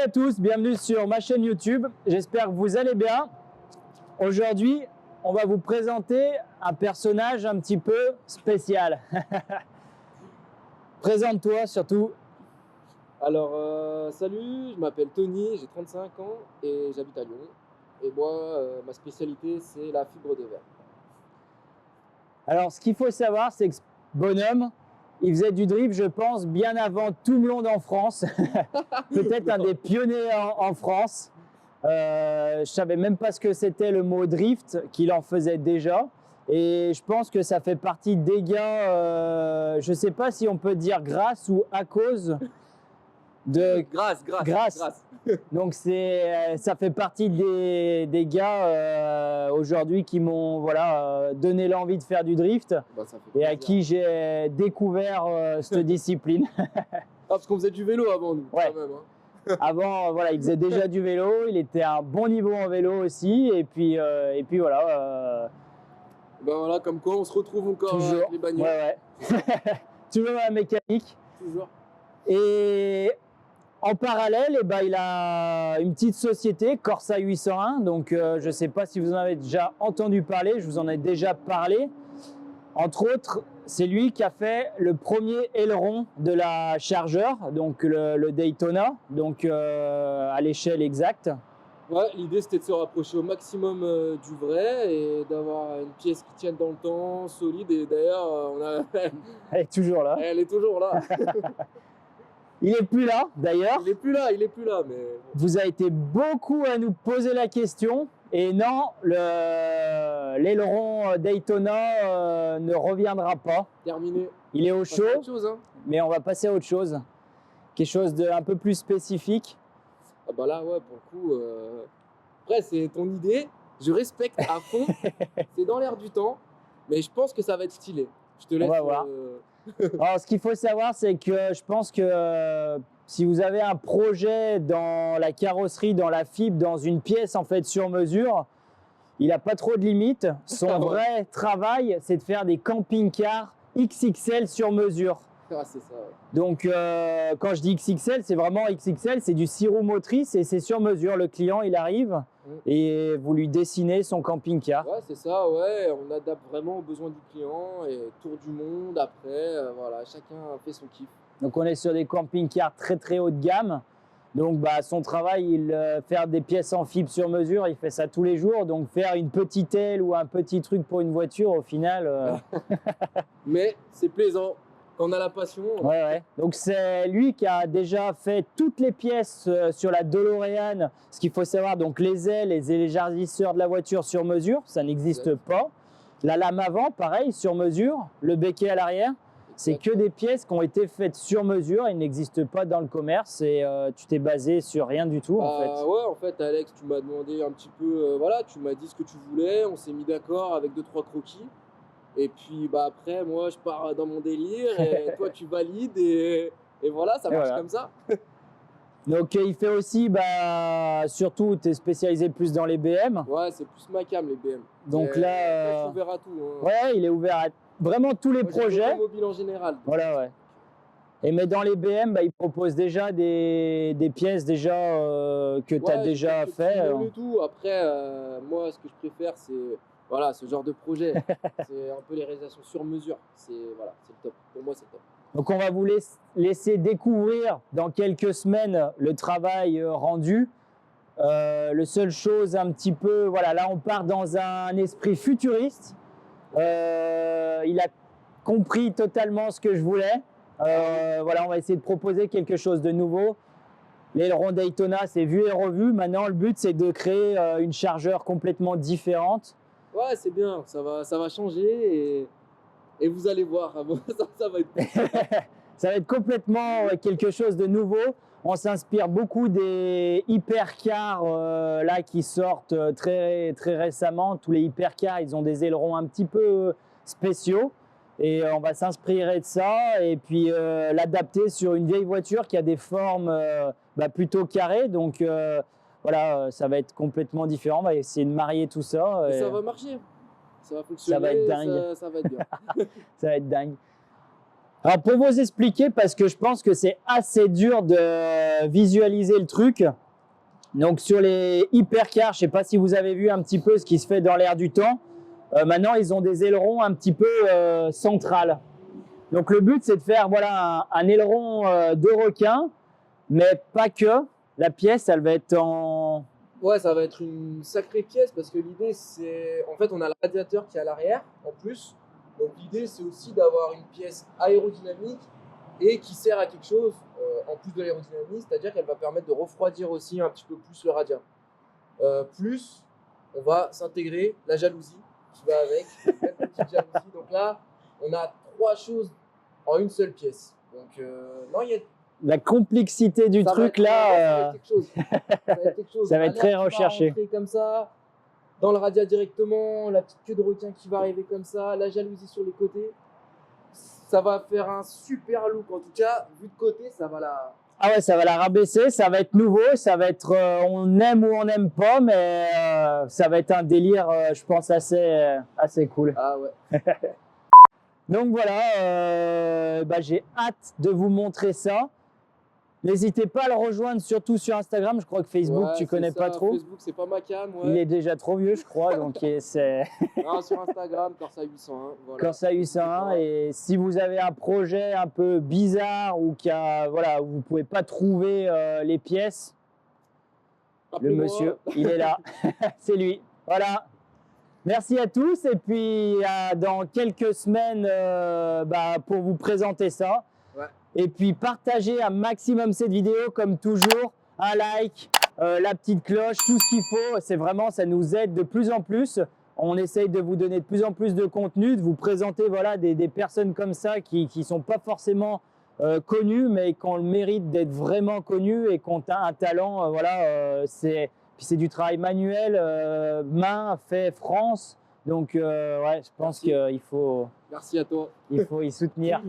à tous, bienvenue sur ma chaîne YouTube. J'espère que vous allez bien. Aujourd'hui, on va vous présenter un personnage un petit peu spécial. Présente-toi surtout. Alors, salut, je m'appelle Tony, j'ai 35 ans et j'habite à Lyon. Et moi, ma spécialité, c'est la fibre de verre. Alors, ce qu'il faut savoir, c'est que ce bonhomme, il faisait du drift, je pense, bien avant tout le monde en France. Peut-être un des pionniers en France. Je savais même pas ce que c'était le mot drift, qu'il en faisait déjà. Et je pense que ça fait partie des gars, je sais pas si on peut dire grâce ou à cause de... Grâce. Donc ça fait partie des gars aujourd'hui qui m'ont donné l'envie de faire du drift et à qui j'ai découvert cette discipline. Parce qu'on faisait du vélo avant nous, ouais. quand même. Avant, il faisait déjà du vélo, il était à un bon niveau en vélo aussi, et puis voilà. Ben voilà, comme quoi on se retrouve encore toujours, avec les bagnoles. Ouais. Toujours la mécanique. Toujours. Et en parallèle, il a une petite société, Corsa 801. Donc, je ne sais pas si vous en avez déjà entendu parler, je vous en ai déjà parlé. Entre autres, c'est lui qui a fait le premier aileron de la Charger, donc le Daytona, donc à l'échelle exacte. Ouais, l'idée c'était de se rapprocher au maximum du vrai et d'avoir une pièce qui tienne dans le temps, solide. Et d'ailleurs, Elle est toujours là. Elle est toujours là. Il n'est plus là, d'ailleurs. Il est plus là, mais... Vous avez été beaucoup à nous poser la question. Et non, l'aileron Daytona ne reviendra pas. Terminé. Il est au chaud, hein. Mais on va passer à autre chose. Quelque chose d'un peu plus spécifique. Ah bah là, ouais, pour le coup... Après, c'est ton idée. Je respecte à fond. C'est dans l'air du temps. Mais je pense que ça va être stylé. Je te laisse... On va voir. Alors, ce qu'il faut savoir, c'est que je pense que si vous avez un projet dans la carrosserie, dans la fibre, dans une pièce en fait sur mesure, il n'a pas trop de limites. Son vrai travail, c'est de faire des camping-cars XXL sur mesure. Ah, c'est ça. Ouais. Donc, quand je dis XXL, c'est vraiment XXL, c'est du 6 roues motrices et c'est sur mesure. Le client, il arrive et vous lui dessinez son camping-car. Ouais, c'est ça, ouais. On adapte vraiment aux besoins du client et tour du monde. Après, voilà, chacun fait son kiff. Donc, on est sur des camping-cars très, très haut de gamme. Donc, son travail, faire des pièces en fibre sur mesure, il fait ça tous les jours. Donc, faire une petite aile ou un petit truc pour une voiture, au final... Mais c'est plaisant. Quand on a la passion. Ouais. Donc, c'est lui qui a déjà fait toutes les pièces sur la DeLorean. Ce qu'il faut savoir, donc les ailes, les élargisseurs de la voiture sur mesure, ça n'existe pas. La lame avant, pareil, sur mesure. Le becquet à l'arrière, c'est que des pièces qui ont été faites sur mesure. Ils n'existent pas dans le commerce et tu t'es basé sur rien du tout, en fait. Ouais, en fait, Alex, tu m'as demandé un petit peu, tu m'as dit ce que tu voulais. On s'est mis d'accord avec 2-3 croquis. Et puis après, moi, je pars dans mon délire et toi, tu valides et voilà, ça marche comme ça. Donc, il fait aussi, surtout, tu es spécialisé plus dans les BM. Ouais, c'est plus ma cam, les BM. Donc là, je suis ouvert à tout. Hein. Ouais, il est ouvert à vraiment tous les projets. Automobile en général. Voilà, ouais. Mais dans les BM, il propose déjà des pièces déjà que tu as déjà fait. Tout. Après, moi, ce que je préfère, c'est ce genre de projet. C'est un peu les réalisations sur mesure. C'est le top. Pour moi, c'est top. Donc, on va vous laisser découvrir dans quelques semaines le travail rendu. Le seule chose un petit peu, là, on part dans un esprit futuriste. Il a compris totalement ce que je voulais. On va essayer de proposer quelque chose de nouveau. L'aileron Daytona, c'est vu et revu. Maintenant, le but, c'est de créer une chargeur complètement différente. Ouais, c'est bien. Ça va changer et vous allez voir. Ça va être... Ça va être complètement quelque chose de nouveau. On s'inspire beaucoup des hypercars qui sortent très, très récemment. Tous les hypercars, ils ont des ailerons un petit peu spéciaux. Et on va s'inspirer de ça et puis l'adapter sur une vieille voiture qui a des formes plutôt carrées. Donc ça va être complètement différent. On va essayer de marier tout ça. Et ça va marcher. Ça va fonctionner. Ça va être dingue. Ça va être bien. Ça va être dingue. Alors pour vous expliquer, parce que je pense que c'est assez dur de visualiser le truc. Donc sur les hypercars, je ne sais pas si vous avez vu un petit peu ce qui se fait dans l'air du temps. Maintenant, ils ont des ailerons un petit peu centrales. Donc le but, c'est de faire voilà, un aileron de requin, mais pas que. La pièce, elle va être en... Ouais, ça va être une sacrée pièce parce que l'idée, c'est. En fait, on a le radiateur qui est à l'arrière en plus. Donc l'idée, c'est aussi d'avoir une pièce aérodynamique et qui sert à quelque chose en plus de l'aérodynamisme, c'est-à-dire qu'elle va permettre de refroidir aussi un petit peu plus le radiateur. Plus, on va s'intégrer la jalousie qui va avec, une petite jalousie. Donc là, on a 3 choses en une seule pièce. Donc, non, il y a. La complexité du truc là, ça va être quelque chose. ça va être très recherché. Va rentrer comme ça, dans le radiateur directement, la petite queue de requin qui va arriver comme ça, la jalousie sur les côtés. Ça va faire un super look. En tout cas, vu de côté, ça va la... Ah ouais, ça va la rabaisser, ça va être nouveau, ça va être on aime ou on n'aime pas, mais ça va être un délire, je pense, assez cool. Ah ouais. Donc voilà, j'ai hâte de vous montrer ça. N'hésitez pas à le rejoindre, surtout sur Instagram. Je crois que Facebook, Ouais, tu connais ça. pas trop. Facebook, c'est pas ma cam. Ouais. Il est déjà trop vieux, je crois. Donc c'est Non, sur Instagram, Corsa 801. Voilà. Corsa 801. Et si vous avez un projet un peu bizarre ou voilà, où vous pouvez pas trouver les pièces, le monsieur, il est là. C'est lui. Voilà. Merci à tous. Et puis dans quelques semaines pour vous présenter ça. Ouais. Et puis partagez un maximum cette vidéo comme toujours, un like, la petite cloche, tout ce qu'il faut. C'est vraiment, ça nous aide de plus en plus. On essaye de vous donner de plus en plus de contenu, de vous présenter voilà, des personnes comme ça qui ne sont pas forcément connues, mais qui ont le mérite d'être vraiment connues et qui ont un talent. Puis c'est du travail manuel, main, fait France. Donc ouais, je pense qu'il faut... Merci à toi. Il faut y soutenir.